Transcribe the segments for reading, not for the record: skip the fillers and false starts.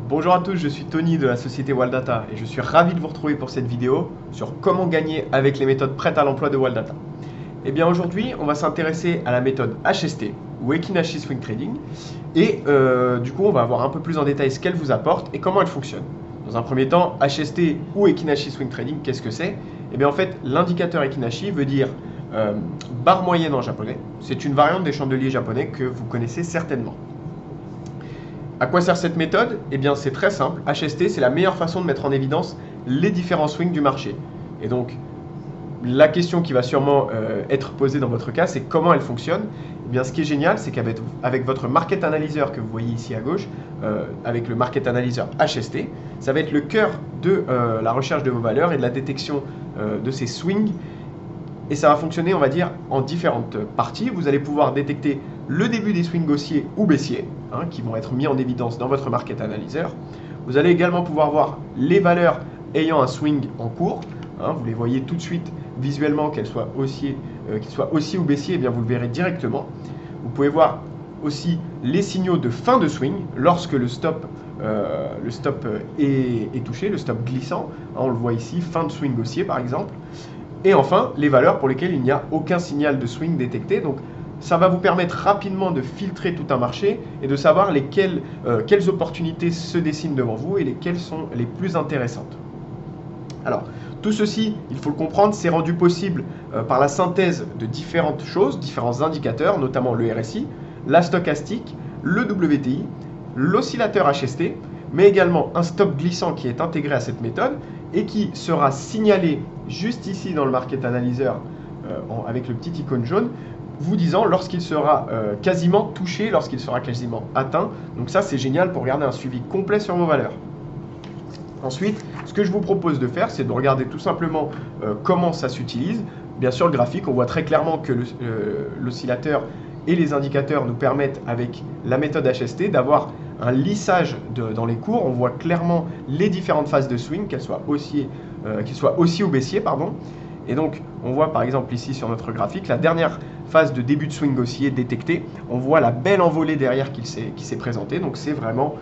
Bonjour à tous, je suis Tony de la société Waldata et je suis ravi de vous retrouver pour cette vidéo sur comment gagner avec les méthodes prêtes à l'emploi de Waldata. Et bien aujourd'hui, on va s'intéresser à la méthode HST ou Equinashi Swing Trading et du coup, on va voir un peu plus en détail ce qu'elle vous apporte et comment elle fonctionne. Dans un premier temps, HST ou Equinashi Swing Trading, qu'est-ce que c'est? Et bien en fait, l'indicateur Equinashi veut dire barre moyenne en japonais. C'est une variante des chandeliers japonais que vous connaissez certainement. À quoi sert cette méthode? Eh bien, c'est très simple. HST, c'est la meilleure façon de mettre en évidence les différents swings du marché. Et donc, la question qui va sûrement être posée dans votre cas, c'est comment elle fonctionne. Eh bien, ce qui est génial, c'est qu'avec votre Market Analyzer que vous voyez ici à gauche, avec le Market Analyzer HST, ça va être le cœur de la recherche de vos valeurs et de la détection de ces swings. Et ça va fonctionner, on va dire, en différentes parties. Vous allez pouvoir détecter le début des swings haussiers ou baissiers, qui vont être mis en évidence dans votre Market Analyzer. Vous allez également pouvoir voir les valeurs ayant un swing en cours. Vous les voyez tout de suite visuellement, qu'elles soient haussiers ou baissiers, eh bien vous le verrez directement. Vous pouvez voir aussi les signaux de fin de swing lorsque le stop est touché, le stop glissant. On le voit ici, fin de swing haussier par exemple. Et enfin, les valeurs pour lesquelles il n'y a aucun signal de swing détecté. Donc, ça va vous permettre rapidement de filtrer tout un marché et de savoir quelles opportunités se dessinent devant vous et lesquelles sont les plus intéressantes. Alors, tout ceci, il faut le comprendre, c'est rendu possible par la synthèse de différentes choses, différents indicateurs, notamment le RSI, la stochastique, le WTI, l'oscillateur HST, mais également un stop glissant qui est intégré à cette méthode et qui sera signalé juste ici dans le Market Analyzer avec le petit icône jaune, vous disant lorsqu'il sera quasiment touché, lorsqu'il sera quasiment atteint. Donc ça, c'est génial pour garder un suivi complet sur vos valeurs. Ensuite, ce que je vous propose de faire, c'est de regarder tout simplement comment ça s'utilise. Bien sûr, le graphique, on voit très clairement que l'oscillateur et les indicateurs nous permettent, avec la méthode HST, d'avoir un lissage dans les cours. On voit clairement les différentes phases de swing, qu'elles soient haussiers ou baissiers, pardon. Et donc, on voit par exemple ici sur notre graphique, la dernière phase de début de swing haussier détectée. On voit la belle envolée derrière qui s'est présentée. Donc, c'est vraiment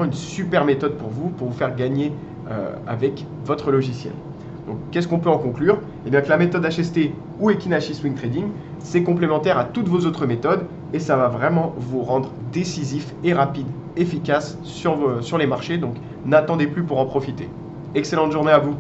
une super méthode pour vous faire gagner avec votre logiciel. Donc, qu'est-ce qu'on peut en conclure? Eh bien que la méthode HST ou Equinashi Swing Trading, c'est complémentaire à toutes vos autres méthodes et ça va vraiment vous rendre décisif et rapide, efficace sur les marchés. Donc, n'attendez plus pour en profiter. Excellente journée à vous!